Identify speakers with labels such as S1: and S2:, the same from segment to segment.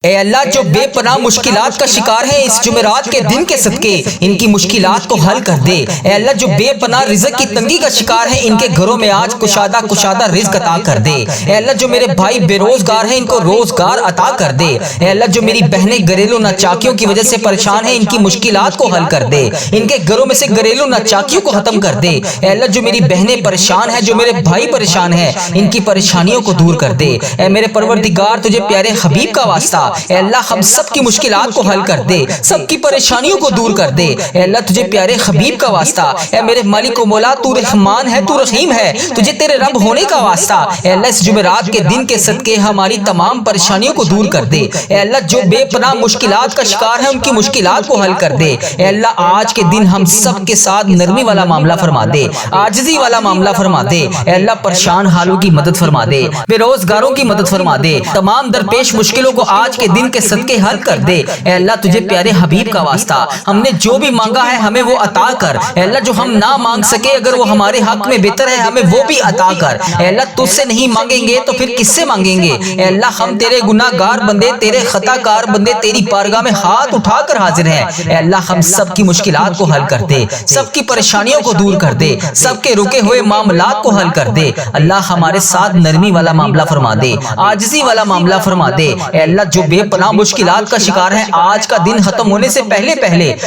S1: اے اللہ جو بے پناہ مشکلات کا شکار ہے اس جمعرات کے دن کے صدقے ان کی مشکلات کو حل کر دے۔ اے اللہ جو بے پناہ رزق کی تنگی کا شکار ہے ان کے گھروں میں آج کشادہ رزق عطا کر دے۔ اے اللہ جو میرے بھائی بے روزگار ہیں ان کو روزگار عطا کر دے۔ اے اللہ جو میری بہنیں گھریلو ناچاکیوں کی وجہ سے پریشان ہیں ان کی مشکلات کو حل کر دے۔ ان کے گھروں میں سے گھریلو ناچاکیوں کو ختم کر دے۔ اے اللہ جو میری بہنیں پریشان ہیں جو میرے بھائی پریشان ہیں ان کی پریشانیوں کو دور کر دے۔ اے میرے پروردگار تجھے پیارے حبیب کا واسطہ اے اللہ ہم سب کی مشکلات کو حل کر دے، سب کی پریشانیوں کو دور کر دے۔ اے اللہ تجھے پیارے حبیب کا واسطہ اے میرے مالک و مولا تو رحمان ہے، تو رحیم ہے، تجھے تیرے رب ہونے کا واسطہ اے اللہ اس جمعرات کے دن کے صدقے ہماری تمام پریشانیوں کو دور کر دے۔ اے اللہ جو بے پناہ مشکلات کا شکار ہے ان کی مشکلات کو حل کر دے۔ اے اللہ آج کے دن ہم سب کے ساتھ نرمی والا معاملہ فرما دے، عاجزی والا معاملہ فرما دے۔ اے اللہ پریشان حالوں کی مدد فرما دے، بے روزگاروں کی مدد فرما دے، تمام درپیش مشکلوں کو آج کے دن کے صدقے حل کر دے۔ اے اللہ تجھے پیارے حبیب کا واسطہ ہم نے جو بھی مانگا ہے ہمیں وہ عطا کر۔ اے اللہ جو ہم نہ مانگ سکے اگر وہ ہمارے حق میں بہتر ہے ہمیں وہ بھی عطا کر۔ اے اللہ تجھ سے نہیں مانگیں گے تو پھر کس سے مانگیں گے؟ اے اللہ ہم تیرے گناہ گار بندے، تیرے خطا کار بندے تیری بارگاہ میں ہاتھ اٹھا کر حاضر ہیں۔ اے اللہ ہم سب کی مشکلات کو حل کر دے، سب کی پریشانیوں کو دور کر دے، سب کے رکے ہوئے معاملات کو حل کر دے۔ اللہ ہمارے ساتھ نرمی والا معاملہ فرما دے، عاجزی والا معاملہ فرما دے۔ اے اللہ جو بے پناہ مشکلات کا شکار ہے آج کا دن ختم ہونے سے پہلے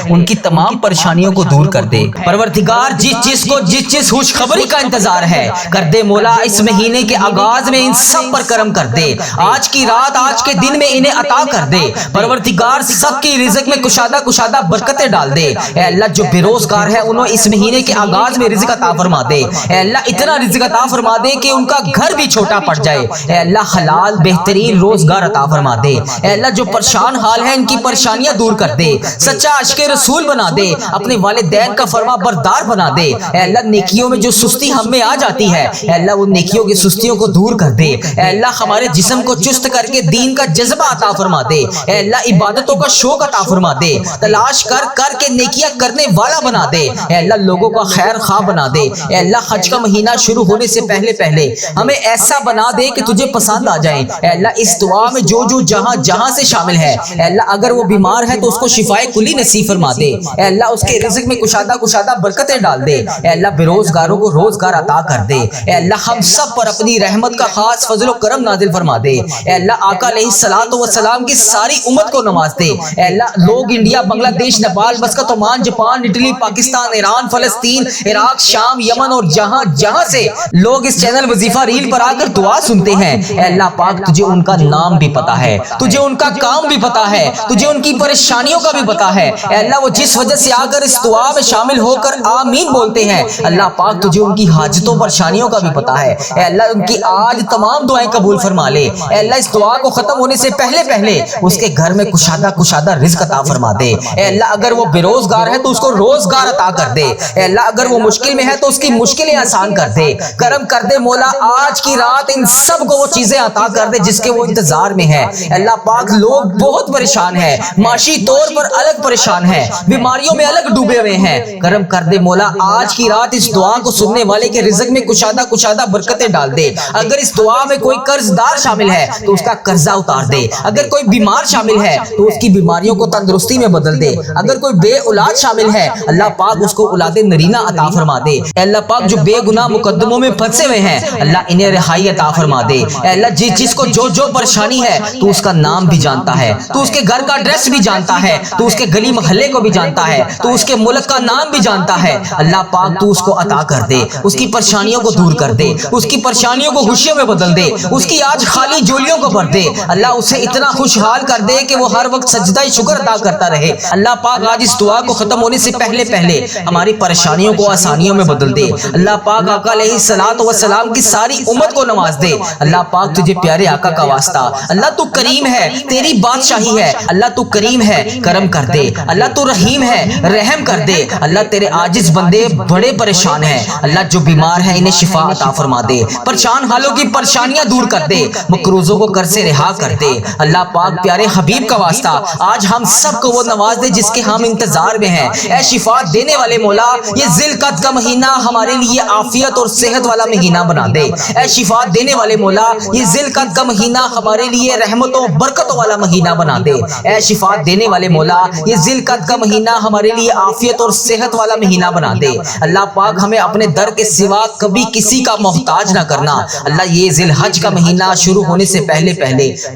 S1: ان کی تمام پریشانیوں کو دور کر دے۔ پروردگار جس چیز خوشخبری کا انتظار ہے کر دے مولا، اس مہینے کے آغاز میں ان سب پر کرم کر دے، آج کی رات آج کے دن میں انہیں عطا کر دے۔ پروردگار سب کی رزق میں کشادہ برکتیں ڈال دے۔ اے اللہ جو بے روزگار ہے انہوں اس مہینے کے آغاز میں رزق عطا فرما دے۔ اے اللہ اتنا رزق عطا فرما دے کہ ان کا گھر بھی چھوٹا پڑ جائے۔ اے اللہ حلال بہترین روزگار عطا فرما دے۔ اے اللہ جو پریشان حال ہے ان کی پریشانیاں دور کر دے، سچا عاشق رسول بنا دے، اپنے والدین کا فرما بردار بنا دے۔ اے اللہ نیکیوں میں جو سستی ہم میں آ جاتی ہے اے اللہ ان نیکیوں کی سستیوں کو دور کر دے۔ اے اللہ ہمارے جسم کو چست کر کے دین کا جذبہ عطا فرما دے۔ اے اللہ عبادتوں کا شوق عطا فرما دے، تلاش کر کے نیکیاں کرنے والا بنا دے۔ اے اللہ لوگوں کا خیر خواہ بنا دے۔ اے اللہ حج کا مہینہ شروع ہونے سے پہلے ہمیں ایسا بنا دے کہ تجھے پسند آ جائے۔ اے اللہ اس دعا میں جو جہاں سے شامل ہے اے اللہ اگر وہ بیمار ہے تو اس کو شفائے کلی نصیب فرما دے۔ اے اللہ اس کے رزق میں کشادہ برکتیں ڈال دے۔ اے اللہ بے روزگاروں کو روزگار عطا کر دے۔ اے اللہ ہم سب پر اپنی رحمت کا خاص فضل و کرم نازل فرما دے۔ اے اللہ آقا علیہ الصلوۃ والسلام کی ساری امت کو نواز دے۔ اے اللہ لوگ انڈیا، بنگلہ دیش، Nepal, Muscat, Oman, Japan, Italy, Pakistan, Iran, فلسطین، عراق، شام، یمن اور جہاں سے لوگ اس چینل وظیفہ ریل پر آ کر دعا سنتے ہیں اے اللہ پاک تجھے ان کا نام بھی پتا ہے، تجھے ان کا کام بھی پتا ہے، تجھے ان کی پریشانیوں کا بھی پتا ہے۔ اے اللہ وہ جس وجہ سے آ کر اس دعا میں شامل ہو کر آمین بولتے ہیں اللہ پاک تجھے ان کی حاجتوں پریشانیوں کا بھی پتا ہے۔ اے اللہ ان کی آج تمام دعائیں قبول فرما لے۔ اے اللہ اس دعا کو ختم ہونے سے پہلے اس کے گھر میں کشادہ رزق عطا فرما دے۔ اے اللہ اگر وہ بے روزگار ہے تو اس کو روزگار عطا کر دے۔ اے اللہ اگر وہ مشکل میں ہے تو اس کی مشکلیں آسان کر دے، کرم کر دے مولا۔ آج کی رات ان سب کو وہ چیزیں عطا کر دے جس کے وہ انتظار میں ہے۔ اللہ پاک لوگ بہت پریشان ہیں، معاشی طور پر الگ پریشان ہیں، بیماریوں میں الگ ڈوبے ہوئے ہیں، کرم کر دے مولا۔ آج کی رات اس دعا کو سننے والے کے رزق میں کشادہ برکتیں ڈال دے۔ اگر اس دعا میں کوئی قرض دار شامل ہے تو اس کا قرضہ اتار دے، اگر کوئی بیمار شامل ہے تو اس کی بیماریوں کو تندرستی میں بدل دے، اگر کوئی بے اولاد شامل ہے اللہ پاک اس کو اولاد نرینہ عطا فرما دے۔ اے اللہ پاک جو بے گناہ مقدموں میں پھنسے ہوئے ہیں اللہ انہیں رہائی عطا فرما دے۔ اے اللہ جس کو جو پریشانی ہے تو اس کا نام بھی جانتا ہے، تو اس کے گھر کا ایڈریس بھی جانتا ہے، تو اس کے گلی محلے کو بھی جانتا ہے، تو اس کے ملک کا نام بھی جانتا ہے۔ اللہ پاک تو اس کو عطا کر دے، اس کی پریشانیوں کو دور کر دے، اس کی پریشانیوں کو خوشیوں میں بدل دے، اس کی آج خالی جولیوں کو بھر دے۔ اللہ اسے اتنا خوشحال کر دے کہ وہ ہر وقت سجدہ شکر ادا کرتا رہے۔ اللہ پاک آج اس دعا کو ختم ہونے سے پہلے ہماری پریشانیوں کو آسانیوں میں بدل دے۔ اللہ پاک آقا علیہ الصلوۃ والسلام کی ساری امت کو نواز دے۔ اللہ پاک تجھے پیارے آقا کا واسطہ اللہ تو کریم ہے، تیری بادشاہی ہے اللہ تو کریم ہے، کرم کر دے۔ اللہ تو رحیم ہے، رحم کر دے۔ اللہ تیرے عاجز بندے بڑے پریشان ہیں، اللہ جو بیمار ہیں انہیں شفا عطا فرما دے، پریشان حالوں کی پریشانیاں دور کر دے، مقروضوں کو قرض سے رہا کر دے۔ اللہ پاک پیارے حبیب کا واسطہ آج ہم سب کو وہ نواز دے جس کے ہم انتظار میں ہیں۔ اے شفا دینے والے مولا یہ ذی القعدہ کا مہینہ ہمارے لیے عافیت اور صحت والا مہینہ بنا دے۔ اے شفا دینے والے مولا یہ ذی القعدہ کا مہینہ ہمارے لیے رحمتوں برکتوں والا مہینہ بنا دے۔ اے شفا دینے والے مولا یہ ذی القعدہ کا مہینہ ہمارے لیے عافیت اور صحت والا مہینہ بنا دے۔ اللہ پاک ہمیں اپنے در کے سوا کبھی کسی کا محتاج نہ کرنا۔ اللہ یہ ذی الحج کا مہینہ شروع ہونے سے پہلے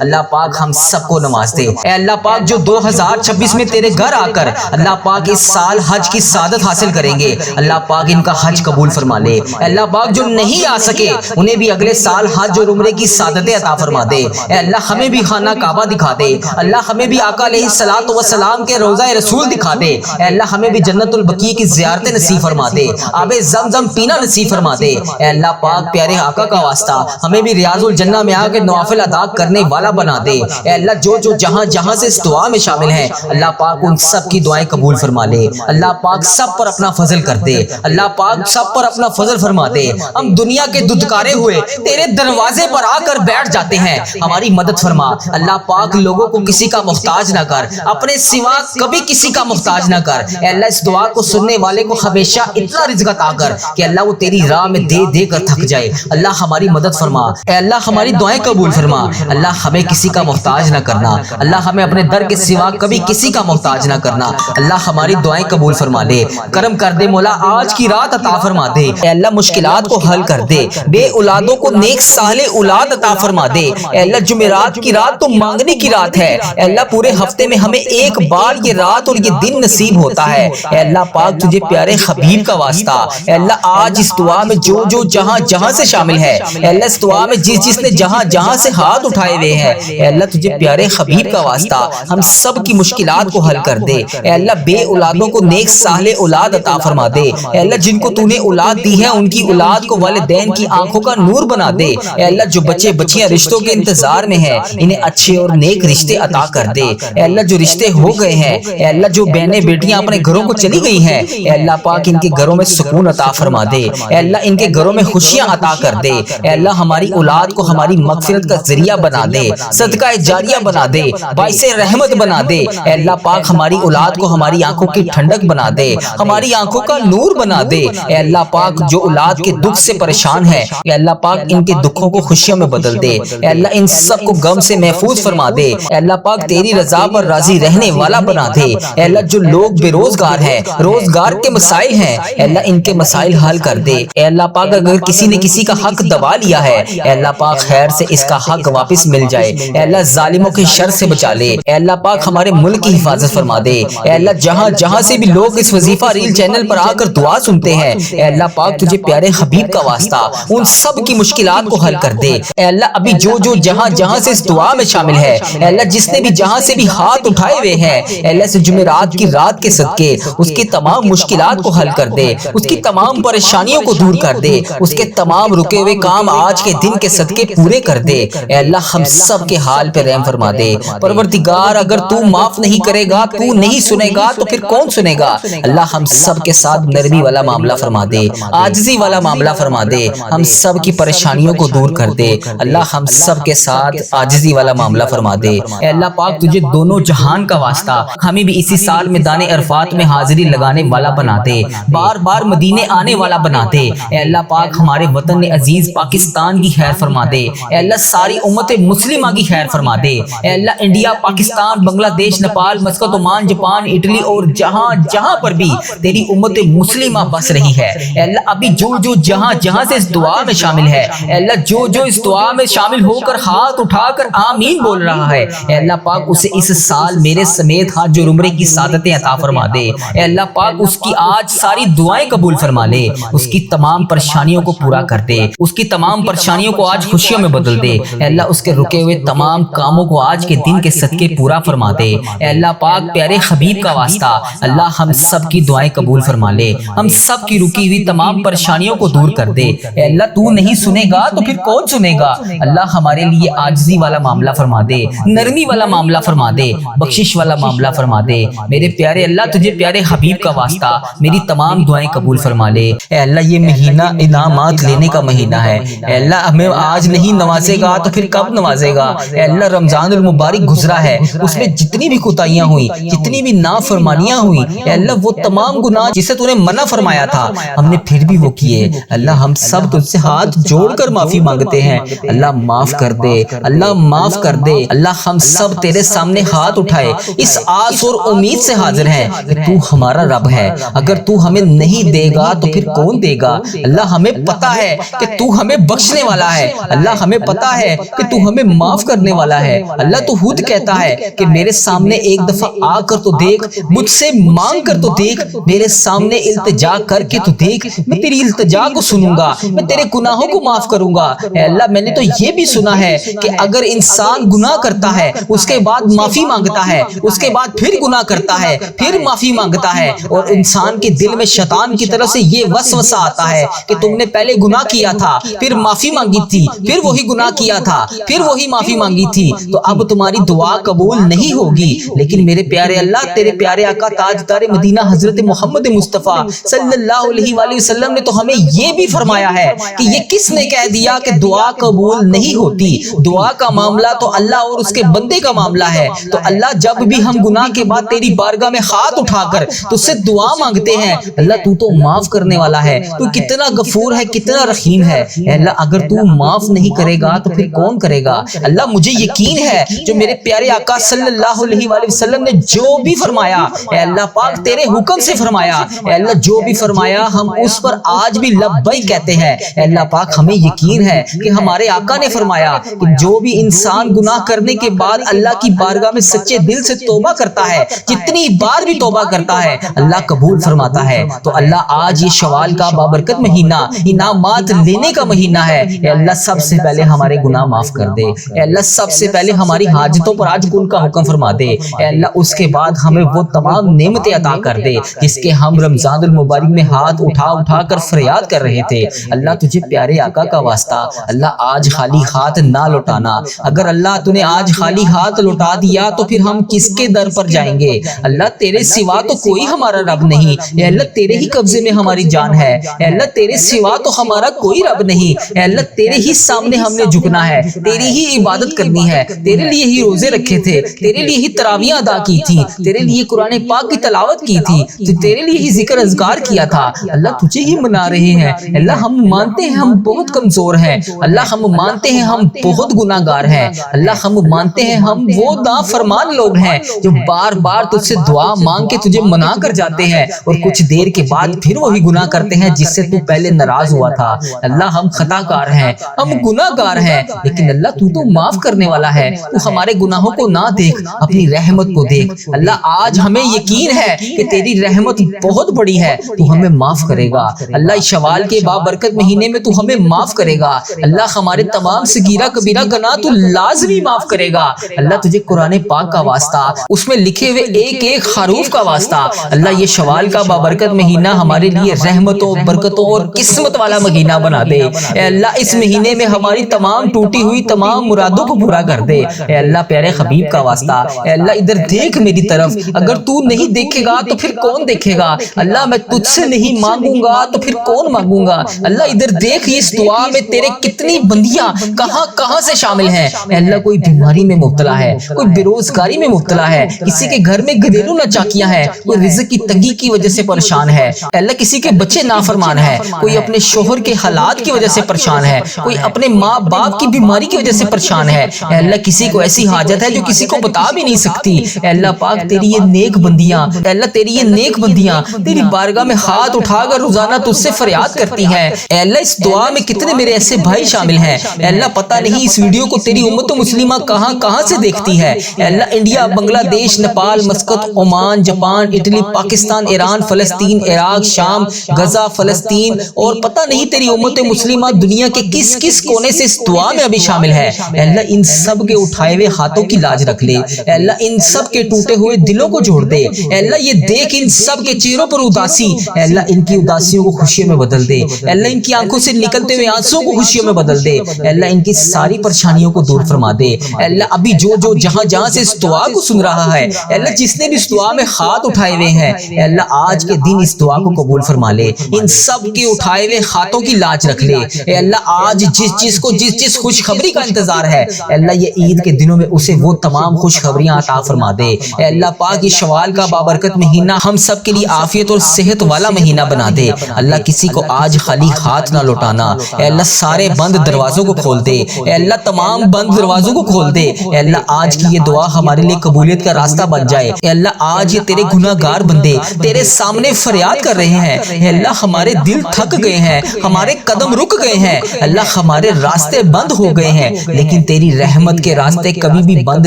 S1: اللہ پاک ہم سب کو نواز دے۔ اے اللہ پاک جو 2026 میں تیرے گھر آ کر اللہ پاک اس سال حج کی سعادت حاصل کریں گے، اللہ پاک ان کا حج قبول فرما لے۔ اللہ پاک جو نہیں آ سکے انہیں بھی اگلے سال حج اور عمرے کی سعادتیں عطا فرما دے۔ اے اللہ ہمیں بھی خانہ کعبہ دکھا دے۔ اللہ ہمیں بھی آقا علیہ الصلوۃ والسلام کے روضہ رسول دکھا دے۔ اے اللہ ہمیں بھی جنت البقیع کی زیارتیں نصیب فرما دے، آب زمزم پینا نصیب فرما دے۔ اے اللہ پاک پیارے آقا کا واسطہ ہمیں بھی ریاض الجنہ میں آ کے نوافل ادا کرنے والا بنا دے۔ اے اللہ جو جہاں سے اس دعا میں شامل ہیں اللہ پاک ان سب کی دعائیں قبول فرما لے۔ اللہ پاک سب پر اپنا فضل کر دے۔ اللہ پاک سب پر اپنا فضل فرما دے۔ ہم دنیا کے ددکارے ہوئے تیرے دروازے پر آ کر بیٹھ جاتے ہیں، ہماری مدد فرما۔ اللہ پاک لوگوں کو کسی کا محتاج نہ کر، اپنے سوا کبھی کسی کا محتاج نہ کر۔ اے اللہ اس دعا کو سننے والے کو ہمیشہ اتنا رزق عطا کر کہ اللہ وہ تیری راہ میں دے دے کر تھک جائے۔ اللہ ہماری مدد فرما۔ اے اللہ ہماری دعائیں قبول فرما۔ اللہ ہمیں کسی کا محتاج نہ کرنا، اللہ ہمیں اپنے در کے سوا کبھی کسی کا محتاج نہ کرنا۔ اللہ ہماری دعائیں قبول فرما دے، کرم کر دے مولا، آج کی رات عطا فرما دے۔ اے اللہ مشکلات کو حل کر دے، بے اولادوں کو نیک صالح اولاد عطا فرما دے۔ اے اللہ جمعرات کی رات تو مانگنے کی رات ہے، اے اللہ پورے ہفتے میں ہمیں ایک بار یہ رات اور یہ دن نصیب ہوتا ہے۔ اے اللہ پاک تجھے پیارے حبیب کا واسطہ، اے اللہ آج اس دعا میں جو جہاں سے شامل ہے، اے اللہ اس دعا میں جس نے جہاں سے ہاتھ اٹھائے ہوئے ہیں، اے اللہ تجھے پیارے حبیب کا واسطہ ہم سب کی مشکلات کو حل کر دے۔ اے اللہ بے اولادوں کو نیک صالح اولاد عطا فرما دے۔ اے اللہ جن کو تو نے اولاد دی ہے ان کی اولاد کو والدین کی آنکھوں کا نور بنا دے۔ اے اللہ جو بچے بچیاں رشتوں کے انتظار میں ہیں انہیں اچھے اور نیک رشتے عطا کر دے۔ اے اللہ جو رشتے ہو گئے ہیں، اے اللہ جو بہنیں بیٹیاں اپنے گھروں کو چلی گئی ہیں، اے اللہ پاک ان کے گھروں میں سکون عطا فرما دے۔ اے اللہ ان کے گھروں میں خوشیاں عطا کر دے۔ اے اللہ ہماری اولاد کو ہماری مغفرت کا ذریعہ بنا دے، صدقہ جاریہ بنا دے، باعث رحمت بنا دے۔ اے اللہ پاک ہماری اولاد کو ہماری آنکھوں کی ٹھنڈک بنا دے، ہماری آنکھوں کا نور بنا دے۔ اے اللہ پاک جو اولاد کے دکھ سے پریشان ہے، اے اللہ پاک ان کے دکھوں کو خوشیوں میں بدل دے۔ اے اللہ ان سب کو غم سے محفوظ فرما دے۔ اے اللہ پاک تیری رضا پر راضی رہنے والا بنا دے۔ اے اللہ جو لوگ بے روزگار ہیں، روزگار کے مسائل ہیں، اے اللہ ان کے مسائل حل کر دے۔ اے اللہ پاک اگر کسی نے کسی کا حق دبا لیا ہے، اے اللہ پاک خیر سے اس کا حق واپس مل جائے۔ اے اللہ ظالموں کے شر سے بچا لے۔ اے اللہ پاک ہمارے ملک کی حفاظت فرما دے۔ اے اللہ جہاں سے بھی لوگ اس وظیفہ ریل چینل پر آ کر دعا سنتے ہیں، اے اللہ پاک تجھے پیارے حبیب کا واسطہ ان سب کی مشکلات کو حل کر دے۔ اے اللہ ابھی جو جہاں سے اس دعا میں شامل ہے، اے اللہ جس نے بھی جہاں سے بھی ہاتھ اٹھائے ہوئے ہیں، اے اللہ سے جمعرات کی رات کے صدقے اس کی تمام مشکلات کو حل کر دے، اس کی تمام پریشانیوں کو دور کر دے، اس کے تمام رکے ہوئے کام آج کے دن کے صدقے پورے کر دے۔ اے اللہ ہم سب کے حال پہ رحم فرما دے۔ پروردگار اگر تو معاف نہیں کرے گا، تو نہیں سنے گا تو پھر کون سنے گا؟ اللہ ہم سب کے ساتھ نرمی والا معاملہ فرما دے، عاجزی والا معاملہ فرما دے، ہم سب کی پریشانیوں کو دور کر دے۔ اللہ ہم سب کے ساتھ عاجزی والا معاملہ فرما دے۔ اے اللہ پاک تجھے دونوں جہان کا واسطہ ہمیں بھی اسی سال میدان عرفات میں حاضری لگانے والا بنا دے، بار بار مدینے آنے والا بنا دے۔ اے اللہ پاک ہمارے وطن عزیز پاکستان کی خیر فرما دے۔ اے اللہ ساری امت مسلمہ کی خیر فرما دے۔ اے اللہ انڈیا، پاکستان، بنگلہ دیش، Nepal, Muscat, Oman, Japan, Italy اور جہاں پر بھی تیری امت مسلمہ بس رہی ہے، اے اللہ ابھی جو جہاں سے اس دعا میں شامل ہے، اے اللہ جو اس دعا میں شامل ہو کر ہاتھ اٹھا کر آمین بول رہا ہے، اے اللہ پاک اسے اس سال میرے سمیت حج اور عمرے کی سعادتیں عطا فرما دے۔ اے اللہ پاک اس کی آج ساری دعائیں قبول فرما لے، اس کی تمام پریشانیوں کو پورا کر دے، اس کی تمام پریشانیوں کو آج خوشیوں میں بدل دے۔ اے اللہ اس کے رکے ہوئے تمام کاموں کو آج کے دن کے صدقے پورا فرما دے۔ اے اللہ پاک پیارے حبیب کا واسطہ اللہ ہم سب کی دعائیں قبول فرما لے، ہم سب کی رکی ہوئی تمام پریشانیوں کو دور کر دے۔ اے اللہ تو نہیں سنے گا تو پھر کون سنے گا؟ اللہ ہمارے لیے عاجزی والا معاملہ فرما دے، نرمی والا معاملہ فرما دے، بخشش والا معاملہ فرما دے۔ میرے پیارے اللہ تجھے پیارے حبیب کا واسطہ میری تمام دعائیں قبول فرما لے۔ اے اللہ یہ مہینہ انعامات لینے کا مہینہ ہے، اے اللہ ہمیں آج نہیں نوازے گا تو پھر کب نوازے گا؟ اے اللہ رمضان المبارک گزرا ہے، اس میں جتنی بھی کوتاہیاں ہوئی، جتنی بھی نافرمانیاں ہوئی، اے اللہ وہ تمام گناہ جسے تو نے منع فرمایا تھا ہم نے پھر بھی وہ کیے۔ اللہ ہم سب تجھ سے ہاتھ جوڑ کر معافی مانگتے ہیں، اللہ معاف کر دے، اللہ معاف کر دے۔ اللہ ہم سب تیرے سامنے ہاتھ اٹھائے اس آس اور امید سے حاضر ہیں کہ تو ہمارا رب ہے، اگر تو ہمیں نہیں دے گا تو پھر کون دے گا؟ اللہ ہمیں پتا ہے کہ تو ہمیں بخشنے والا ہے، اللہ ہمیں پتا ہے کہ تو ہمیں معاف کرنے والا ہے۔ اللہ تو خود کہتا ہے کہ میرے سامنے ایک دفعہ آ کر تو دیکھ، مجھ سے مانگ کر تو دیکھ، میرے سامنے التجا کر کے تو دیکھ، میں تیری التجا کو سنوں گا، میں تیرے گناہوں کو معاف کروں گا۔ اے اللہ میں نے تو یہ بھی سنا ہے کہ اگر انسان گناہ کرتا ہے اس کے بعد معافی مانگتا ہے، اس کے بعد پھر گناہ کرتا ہے، پھر معافی مانگتا ہے، اور انسان کے دل میں شیطان کی طرف سے یہ وسوسہ آتا ہے کہ تم نے پہلے گناہ کیا تھا، پھر معافی مانگی تھی، پھر وہی گناہ کیا تھا، پھر وہی معافی مانگی تھی، تو اب تمہاری دعا قبول نہیں ہوگی۔ لیکن میرے پیارے اللہ، تیرے پیارے آقا تاجدار مدینہ حضرت محمد مصطفیٰ صلی اللہ علیہ وآلہ وسلم نے تو ہمیں یہ بھی فرمایا ہے کہ یہ کس نے کہہ دیا کہ دعا قبول نہیں ہوتی؟ دعا کا معاملہ تو اللہ اور اس کے بندے کا معاملہ ہے۔ تو اللہ جب بھی ہم گناہ کے بعد تیری بارگاہ میں ہاتھ اٹھا کر تجھ سے دعا مانگتے ہیں، اللہ تو تو معاف کرنے والا ہے، تو کتنا غفور ہے، کتنا رحیم ہے۔ اے اللہ اگر تو معاف نہیں کرے گا تو پھر کون کرے گا؟ اللہ مجھے یقین ہے جو میرے پیارے آقا صلی اللہ علیہ وآلہ وسلم نے جو بھی فرمایا، اے اللہ پاک تیرے حکم سے فرمایا، اے اللہ جو بھی فرمایا ہم اس پر آج بھی لبیک کہتے ہیں۔ اے اللہ پاک ہمیں یقین ہے کہ ہمارے آقا نے فرمایا کہ جو بھی انسان گناہ کرنے کے بعد اللہ کی بارگاہ میں سچے دل سے توبہ کرتا ہے، جتنی بار بھی توبہ کرتا ہے اللہ قبول فرماتا ہے۔ تو اللہ آج یہ شوال کا بابرکت مہینہ انعامات لینے کا مہینہ ہے، اے اللہ سب سے پہلے ہمارے گناہ معاف کر دے، اے اللہ سب سے پہلے ہماری حاجتوں پر آج کل کا حکم فرما دے، اے اللہ اس کے بعد ہمیں وہ تمام نعمتیں عطا کر دے جس کے ہم رمضان المبارک میں ہاتھ اٹھا اٹھا کر فریاد کر رہے تھے۔ اللہ تجھے پیارے آقا کا واسطہ اللہ آج خالی ہاتھ نہ لوٹانا، اگر اللہ تو نے آج خالی ہاتھ لوٹا دیا تو پھر ہم کس کے در پر جائیں گے؟ اللہ تیرے سوا تو کوئی ہمارا رب نہیں، اے اللہ تیرے ہی قبضے میں ہماری جان ہے، اے اللہ تیرے سوا تو ہمارا کوئی رب نہیں، اے اللہ تیرے ہی سامنے ہم نے جھکنا ہے، تیری ہی عبادت کرنی ہے، تیرے لیے ہی روزے رکھے تھے، تیرے لیے ہی تراویحیں ادا کی تھی، تیرے لیے قرآن پاک کی تلاوت کی تھی، تیرے لیے ہی ذکر اذکار کیا تھا۔ اللہ تجھے ہی منا رہے ہیں، اللہ ہم مانتے ہیں ہم بہت کمزور ہیں، اللہ ہم مانتے ہیں ہم بہت گناہ گار ہیں، اللہ ہم مانتے ہیں ہم وہ نافرمان لوگ ہیں جو بار بار تجھ سے دعا مانگ کے تجھے منا کر جاتے ہیں اور کچھ دیر کے بعد پھر وہی گناہ کرتے ہیں جس سے تو پہلے ناراض ہوا تھا۔ اللہ ہم خطا کار ہیں، ہم گناہ گار ہیں، لیکن اللہ تو معاف کرنے والا ہے، تو ہمارے گناہوں کو نہ دیکھ، اپنی رحمت کو دیکھ۔ اللہ آج ہمیں یقین ہے کہ تیری رحمت بہت بڑی ہے، تو ہمیں معاف کرے گا۔ اللہ شوال کے بابرکت مہینے میں تو ہمیں معاف کرے گا، اللہ ہمارے تمام صغیرہ کبیرہ گناہ تو لازمی معاف کرے گا۔ اللہ تجھے قرآن پاک کا واسطہ، اس میں لکھے ہوئے ایک ایک حروف کا واسطہ، اللہ یہ شوال کا بابرکت مہینہ ہمارے لیے رحمتوں، برکتوں اور قسمت والا مہینہ بنا دے۔ اے اللہ اس مہینے میں ہماری تمام ٹوٹی ہوئی تمام مرادوں کو پورا کر دے۔ اے اللہ پیارے حبیب کا واسطہ، اے اللہ ادھر دیکھ میری طرف، اگر تو نہیں دیکھے گا تو پھر کون دیکھے گا؟ اللہ میں تجھ سے نہیں مانگوں گا تو پھر کون مانگوں گا؟ اللہ ادھر دیکھ اس دعا میں تیرے کتنی بندیاں کہاں کہاں سے شامل ہیں۔ اے اللہ کوئی بیماری میں مبتلا ہے، کوئی بے روزگاری میں مبتلا ہے، کسی کے گھر میں گھریلو ناچاکیاں ہیں، کوئی رزق کی تنگی کی وجہ سے پریشان ہے، اے اللہ کسی کے بچے نافرمان ہیں، کوئی اپنے شوہر کے حالات کی وجہ سے پریشان ہے، کوئی اپنے ماں باپ کی بیماری کی وجہ سے پریشان ہے، اے اللہ کسی کو ایسی حاجت ہے جو کسی کو بتا بھی نہیں سکتی۔ اے اللہ پاک تیری یہ نیک بندیاں، اے اللہ تیری یہ نیک بندیاں تیری بارگاہ میں ہاتھ اٹھا کر روزانہ تجھ سے فریاد کرتی ہیں۔ اے اللہ اس دعا میں کتنے میرے ایسے بھائی شامل ہیں، اے اللہ پتہ نہیں اس ویڈیو کو تیری امت مسلمہ کہاں کہاں سے دیکھتی ہے، اے اللہ انڈیا، بنگلہ دیش، Nepal, Muscat, Oman, Japan, Italy, Pakistan, Iran, فلسطین، عراق، شام، غزہ، فلسطین اور پتہ نہیں تیری امت مسلمہ دنیا کے کس کس کونے سے اس دعا میں ابھی شامل ہے۔ اے اللہ ان سب کے اٹھائے ہوئے ہاتھوں کی لاج رکھ لے، اے اللہ ان سب کے ٹوٹے ہوئے دلوں کو جوڑ دے، اے اللہ یہ دیکھ ان سب کے چہروں پر اداسی، اے اللہ ان کی اداسیوں کو خوشیوں میں بدل دے، اے اللہ ان کی آنکھوں سے نکلتے ہوئے آنسوں کو خوشیوں میں بدل دے، اے اللہ ان کی ساری پریشانیوں کو دور فرما دے۔ اے اللہ ابھی جو جہاں جہاں سے اس دعا کو سن رہا ہے، اے اللہ جس نے بھی اس دعا میں ہاتھ اٹھائے ہوئے ہیں، اے اللہ آج کے دن اس دعا کو قبول فرما لے، ان سب کے اٹھائے ہوئے ہاتھوں کی لاج رکھ لے۔ اے اللہ آج جس خوشخبری کا انتظار ہے، اے اللہ یہ عید کے دنوں میں اسے وہ تمام خوشخبریاں عطا فرما دے۔ اے اللہ پاک یہ شوال کا بابرکت مہینہ ہم سب کے لیے عافیت اور صحت والا مہینہ بنا دے۔ اللہ کسی کو آج خالی ہاتھ نہ لوٹانا، اے اللہ سارے بند دروازوں کو کھول دے، اے اللہ تمام بند دروازوں دروازوں کو کھول دے۔ اے اللہ آج کی یہ دعا ہمارے لیے قبولیت کا راستہ بن جائے۔ اے اللہ آج یہ تیرے گناہگار بندے تیرے سامنے فریاد کر رہے ہیں۔ اے اللہ ہمارے دل تھک گئے ہیں، ہمارے قدم رک گئے ہیں، اللہ ہمارے راستے بند ہو گئے ہیں، لیکن تیری رحمت کے راستے کبھی بھی بند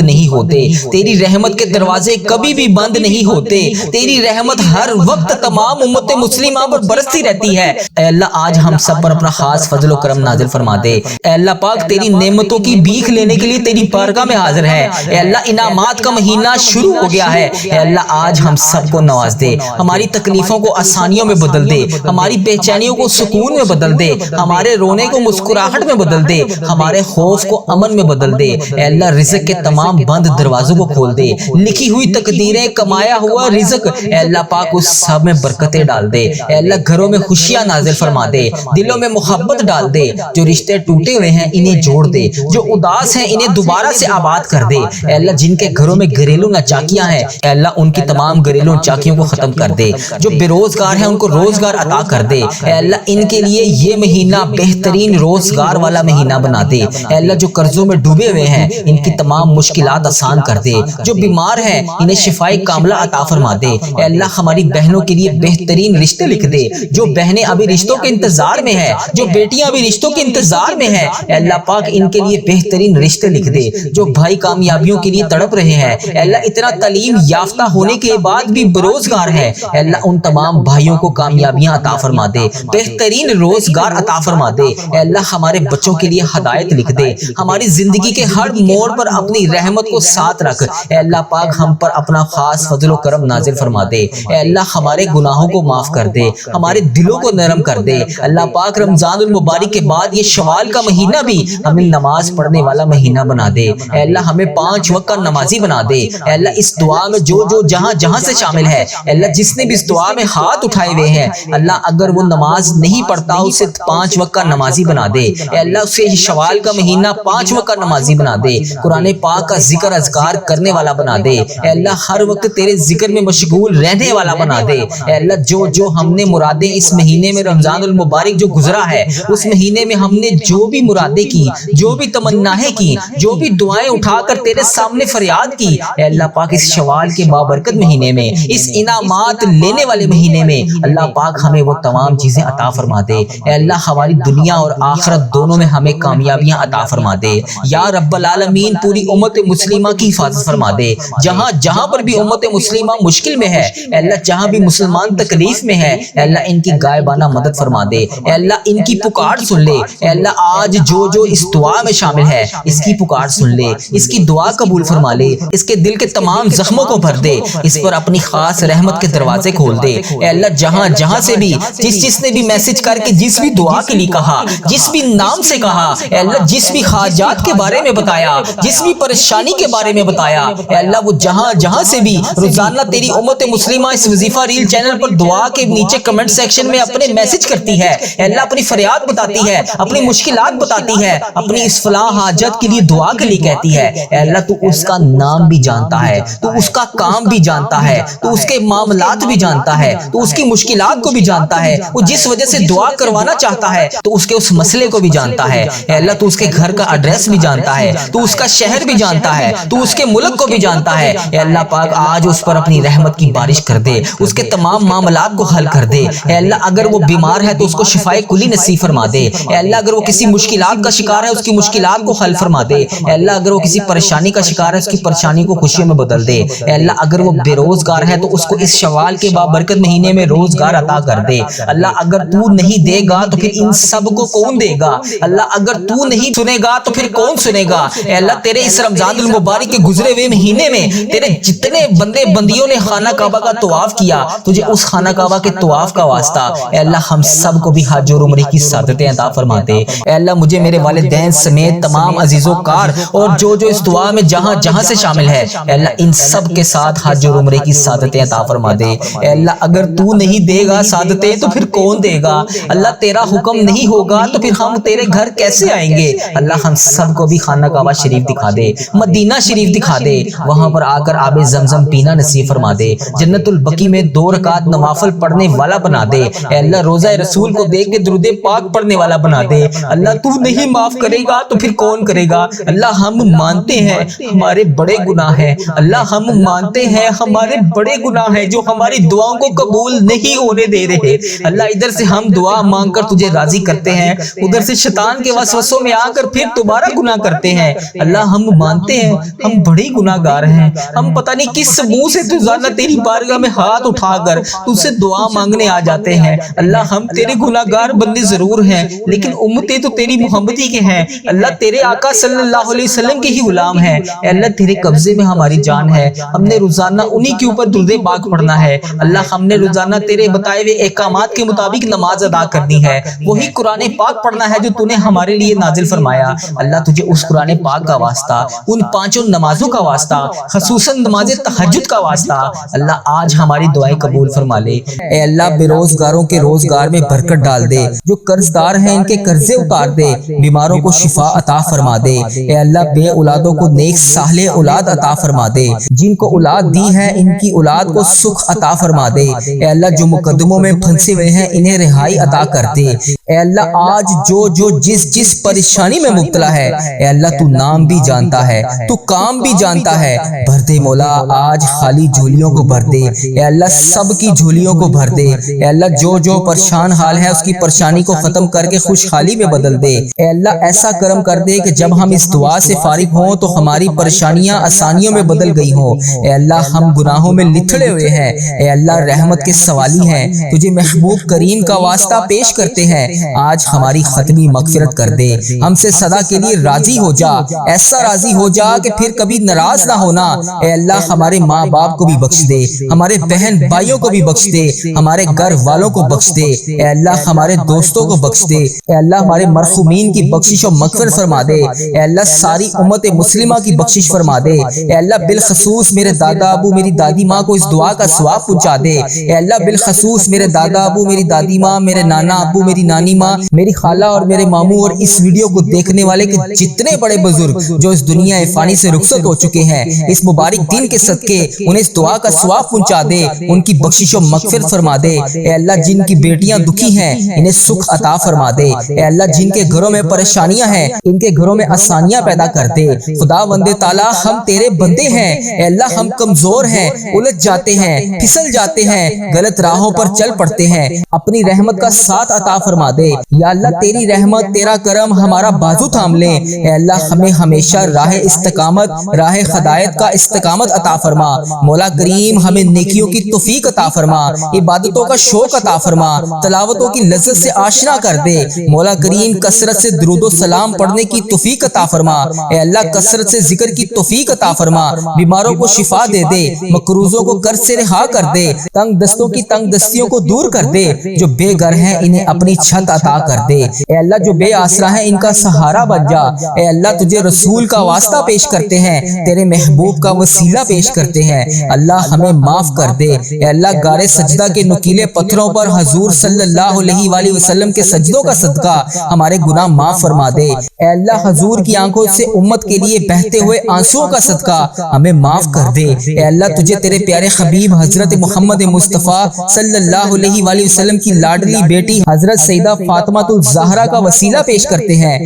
S1: نہیں ہوتے، تیری رحمت کے دروازے کبھی بھی بند نہیں ہوتے، تیری رحمت ہر وقت تمام امت مسلمہ پر برستی رہتی ہے۔ اے اللہ آج ہم سب پر اپنا خاص فضل و کرم نازل فرما دے۔ اے اللہ پاک تیری نعمتوں کی بھیک لینے کے لیے تیری بارگاہ میں حاضر ہے۔ اے اللہ انعامات کا مہینہ شروع ہو گیا ہے۔ اے اللہ آج ہم سب کو نواز دے، ہماری تکلیفوں کو آسانیوں میں بدل دے، ہماری بے چینیوں کو سکون میں بدل دے، ہمارے رونے کو مسکراہٹ میں بدل دے، ہمارے خوف کو امن میں بدل دے۔ اے اللہ رزق کے تمام بند دروازوں کو کھول دے، لکھی ہوئی تقدیریں، کمایا ہوا رزق اے اللہ پاک اس سب میں برکتیں ڈال دے۔ اے اللہ گھروں میں خوشیاں نازل فرما دے، دلوں میں محبت ڈال دے، جو رشتے ٹوٹے ہوئے ہیں انہیں جوڑ دے، جو اداس ہیں انہیں دوبارہ سے آباد کر دے۔ اے اللہ جن کے گھروں میں گھریلو ناچاکیاں ہیں اے اللہ ان کی تمام گھریلو ناچاکیوں کو ختم کر دے، جو بے روزگار ہیں ان کو روزگار عطا کر دے۔ اے اللہ ان کے لیے یہ مہینہ بہترین روزگار والا مہینہ بنا دے۔ اے اللہ جو قرضوں میں ڈوبے ہوئے ہیں ان کی تمام مشکلات آسان کر دے، جو بیمار ہیں انہیں شفائے کاملہ عطا فرما دے۔ اے اللہ ہماری بہنوں کے لیے بہترین رشتے لکھ دے، جو بہنیں ابھی رشتوں کے انتظار میں ہیں، جو بیٹیاں ابھی رشتوں کے انتظار میں ہیں اے اللہ پاک ان کے لیے بہترین رشتے لکھ دے، جو بھائی کامیابیوں کے لیے تڑپ رہے ہیں اے اللہ اتنا تعلیم یافتہ ہونے کے بعد بھی بروزگار ہیں اے اللہ ان تمام بھائیوں کو کامیابیاں عطا فرما دے، بہترین روزگار عطا فرما دے۔ اے اللہ ہمارے بچوں کے لیے ہدایت لکھ دے، ہماری زندگی کے ہر موڑ پر اپنی رحمت کو ساتھ رکھ اے اللہ پاک ہم پر اپنا خاص فضل و کرم نازل فرما دے۔ اے اللہ ہمارے گناہوں کو معاف کر دے، ہمارے دلوں کو نرم کر دے۔ اللہ پاک رمضان المبارک کے بعد یہ شوال کا مہینہ بھی ہمیں نماز پڑھنے والا مہینہ بنا دے۔ اے اللہ ہمیں 5 وقت کا نمازی بنا دے۔ اے اللہ اس دعا میں جو جہاں سے شامل ہے اے اللہ جس نے بھی اس دعا میں ہاتھ اٹھائے ہوئے ہیں اللہ اگر وہ نماز نہیں پڑھتا اسے 5 وقت کا نمازی بنا دے۔ اے اللہ اسے شوال کا مہینہ 5 وقت کا نمازی بنا دے، قرآن پاک کا ذکر اذکار کرنے والا بنا دے۔ اے اللہ ہر وقت تیرے ذکر میں مشغول رہنے والا بنا دے۔ اے اللہ جو ہم نے مرادیں اس مہینے میں رمضان المبارک جو گزرا ہے اس مہینے میں ہم نے جو بھی مرادیں کی، جو بھی تمنائیں کی، جو بھی دعائیں اٹھا کر تیرے سامنے فریاد کی اے اللہ پاک اس شوال کے بابرکت مہینے میں، اس انعامات لینے والے مہینے میں اللہ پاک ہمیں وہ تمام چیزیں عطا فرما دے۔ اے اللہ ہماری دنیا اور آخرت دونوں میں ہمیں کامیابیاں عطا فرما دے۔ یا رب العالمین پوری امت مسلمہ کی حفاظت فرما دے، جہاں پر بھی امت مسلمہ مشکل میں ہے اے اللہ جہاں بھی مسلمان تکلیف میں ہے اے اللہ ان کی غائبانہ مدد فرما دے۔ اے اللہ ان کی پکار سن لے۔ اے اللہ آج جو اس دعا میں شامل ہے اس کی پکار سن لے، اس کی دعا قبول فرما لے، اس کے دل کے تمام زخموں کو بھر دے، اس پر اپنی خاص رحمت کے دروازے کھول دے۔ اے اللہ جہاں سے بھی جس نے بھی میسج کر کے جس بھی دعا کے لیے کہا، جس بھی نام سے کہا اے اللہ جس بھی حاجات کے بارے میں بتایا، جس بھی پریشانی کے بارے میں بتایا اے اللہ وہ جہاں سے بھی روزانہ تیری امت مسلمہ اس وظیفہ ریل چینل پر دعا کے نیچے کمنٹ سیکشن میں اپنے میسج کرتی ہے اے اللہ اپنی فریاد بتاتی ہے، اپنی مشکلات بتاتی ہے، اپنی اس فلاں حاجت کے لیے دعا کے لیے کہتی ہے اے اللہ تو اس کا نام بھی جانتا ہے، تو اس کا کام بھی جانتا ہے، تو اس کے معاملات بھی جانتا ہے، تو اس کی مشکلات کو بھی جانتا ہے، وہ جس وجہ سے دعا کروانا چاہتا ہے تو اس کے اس مسئلے کو بھی جانتا ہے اے اللہ تو اس کے گھر کا ایڈریس بھی جانتا ہے، تو اس کا شہر بھی جانتا ہے، تو اس کے ملک کو بھی جانتا ہے اے اللہ پاک آج اس پر اپنی رحمت کی بارش کر دے، اس کے تمام معاملات کو حل کر دے اے اللہ اگر وہ بیمار ہے تو اس کو شفائے کلی نصیب فرما دے اے اللہ اگر وہ کسی مشکلات کا شکار ہے اس کی مشکلات کو حل فرما دے اے اللہ اگر وہ کسی پریشانی کا شکار ہے اس کی پریشانی کو خوشیوں میں بدل دے اے اللہ اگر وہ بے روزگار ہے تو اس کو اس شوال کے بابرکت مہینے میں روزگار عطا کر دے اللہ اگر تو نہیں دے گا تو پھر ان سب کو کون دے گا اللہ اگر تو نہیں سنے گا تو پھر کون سنے گا اے اللہ تیرے اس رمضان المبارک کے گزرے ہوئے مہینے میں تیرے جتنے بندے بندیوں نے خانہ کعبہ کا طواف کیا تجھے اس خانہ کعبہ کے طواف کا واسطہ اے اللہ ہم سب کو بھی حج اور عمرے کی سعادتیں عطا فرما دے اے اللہ مجھے میرے والدین سمیت تمام عزیز و کار اور جو اس دعا میں جہاں سے شامل ہے اے اللہ ان سب کے ساتھ حج اور عمرے کی سعادتیں عطا فرما دے اے اللہ اگر تو نہیں دے گا سعادتیں تو پھر کون دے گا اللہ تیرا حکم نہیں ہوگا تو پھر ہم تیرے گھر کیسے آئیں گے اللہ ہم سب کو بھی خانہ کعبہ شریف دکھا دے مدینہ شریف دکھا دے وہاں پر آ کر آب زمزم پینا نصیب فرما دے جنت البقیع میں 2 رکعت نوافل پڑھنے والا بنا دے اے اللہ روزہ رسول کو دیکھ کے درود پاک پڑھنے والا بنا دے اللہ تو نہیں معاف کرے گا تو پھر کون کرے گا اللہ ہم مانتے ہیں ہمارے بڑے گناہ ہیں، اللہ ہم مانتے ہیں ہمارے بڑے گناہ ہیں جو ہماری دعاؤں کو قبول نہیں ہونے دے رہے۔ اللہ ادھر سے ہم دعا مانگ کر تجھے راضی کرتے ہیں، ادھر سے شیطان کے وسوسوں میں آ کر پھر دوبارہ گناہ کرتے ہیں۔ اللہ ہم مانتے ہیں ہم بڑے گناہ گار ہیں، ہم پتہ نہیں کس منہ سے تجھے تیری بارگاہ میں ہاتھ اٹھا کر تجھ سے دعا مانگنے آ جاتے ہیں۔ اللہ ہم تیرے گناہ گار بندے ضرور ہیں لیکن امتیں تو تیری محمدی کے ہیں۔ اللہ تیرے آقا صلی اللہ علیہ وسلم کے ہی غلام ہیں۔ اے اللہ تیرے قبضے میں ہماری جان ہے، ہم نے روزانہ انہی کے اوپر درود پاک پڑھنا ہے۔ اللہ ہم نے روزانہ تیرے بتائے ہوئے احکامات کے مطابق نماز ادا کرنی ہے، وہی قرآن پاک پڑھنا ہے جو تو نے ہمارے لیے نازل فرمایا۔ اللہ تجھے اس قرآن پاک کا واسطہ، ان 5 نمازوں کا واسطہ، خصوصاً نماز تہجد کا واسطہ، اللہ آج ہماری دعائیں قبول فرما لے۔ اے اللہ بے روزگاروں کے روزگار میں برکت ڈال دے، جو قرض دار ہیں ان کے قرضے اتار دے، بیماروں کو شفا عطا فرما دے۔ اے اللہ بے اولادوں کو نیک صالح اولاد عطا فرما دے، جن کو اولاد دی ہے ان کی اولاد کو سکھ عطا فرما دے۔ اے اللہ جو مقدموں میں پھنسے ہوئے ہیں انہیں رہائی عطا کر دے۔ اے اللہ آج جو جس پریشانی میں مبتلا ہے، اے اللہ تو نام بھی جانتا ہے، تو کام بھی جانتا ہے، بھر دے مولا آج خالی جھولیوں کو بھر دے۔ اے اللہ سب کی جھولیوں کو بھر دے۔ اے اللہ جو پریشان حال ہے اس کی پریشانی کو ختم کر کے خوشحالی میں بدل دے۔ اے اللہ ایسا کرم کر دے کہ جب ہم اس دعا سے فارغ ہوں تو ہماری پریشانیاں آسانیوں میں بدل گئی ہوں۔ اے اللہ ہم گناہوں میں لتھڑے ہوئے ہیں، اے اللہ رحمت کے سوالی ہیں، تجھے محبوب کریم کا واسطہ پیش کرتے ہیں، آج ہماری ختمی مغفرت کر دے، ہم سے سدا کے لیے راضی ہو جا، ایسا راضی ہو جا کہ پھر کبھی ناراض نہ ہونا۔ اے اللہ ہمارے ماں باپ کو بھی بخش دے، ہمارے بہن بھائیوں کو بھی بخش دے، ہمارے گھر والوں کو بخش دے، اے اللہ ہمارے دوستوں کو بخش دے، اے اللہ ہمارے مرحومین کی بخشش و مغفرت فرما دے، اے اللہ ساری امت مسلمہ کی بخشش فرما دے، اے اللہ بالخصوص میرے دادا ابو میری دادی ماں کو اس دعا کا ثواب پہنچا دے، اے اللہ بالخصوص میرے دادا ابو میری دادی ماں، میرے نانا ابو میری نانی ماں، میری خالہ اور میرے ماموں اور اس ویڈیو کو دیکھنے والے کے جتنے بڑے بزرگ جو اس دنیا فانی سے رخصت ہو چکے ہیں، اس مبارک دن کے صدقے انہیں اس دعا کا ثواب پہنچا دے، ان کی بخشش و مغفرت فرما دے۔ اے اللہ جن کی بیٹیاں دکھی ہیں انہیں سکھ عطا فرما دے، اے اللہ جن کے گھروں میں پریشانیاں ہیں ان کے گھروں میں آسانیاں پیدا کر دے۔ خدا وند تعالیٰ ہم تیرے بندے ہیں، اے اللہ ہم کمزور ہیں، الجھ جاتے ہیں، پھسل جاتے ہیں، غلط راہوں پر چل پڑتے ہیں، اپنی رحمت کا ساتھ عطا فرما دے۔ یا اللہ تیری رحمت تیرا کرم ہمارا بازو تھام لے، اے اللہ ہمیں ہمیشہ راہ استقامت، راہ ہدایت کا استقامت عطا فرما۔ مولا کریم ہمیں نیکیوں کی توفیق عطا فرما، عبادتوں کا شوق عطا فرما، تلاوتوں کی لذت سے آشنا کر دے۔ مولا کریم کثرت سے درود و سلام پڑھنے کی توفیق عطا فرما، اے اللہ کثرت سے ذکر کی توفیق عطا فرما، بیماروں کو شفا دے دے، مقروضوں کو قرض سے رہا کر دے، تنگ دستوں کی تنگ دستیوں کو دور کر دے، جو بے گھر ہیں انہیں اپنی چھت عطا کر دے، اے اللہ جو بے آسرا ہیں ان کا سہارا بن جا۔ اے اللہ تجھے رسول کا واسطہ پیش کرتے ہیں، تیرے محبوب کا وسیلہ پیش کرتے ہیں، اللہ ہمیں معاف کر دے۔ اے اللہ غار سجدہ کے نکیلے پتھروں پر حضور صلی اللہ علیہ وآلہ وسلم کے سجدوں کا صدقہ ہمارے گناہ معاف فرما دے۔ اے اللہ حضور کی آنکھوں سے امت کے لیے بہتے ہوئے آنسوؤں کا صدقہ ہمیں معاف کر دے۔ اے اللہ تجھے تیرے پیارے حبیب حضرت محمد مصطفیٰ صلی اللہ علیہ وآلہ وسلم کی لاڈلی بیٹی حضرت سیدہ فاطمہ الزہرا کا وسیلہ پیش کرتے ہیں۔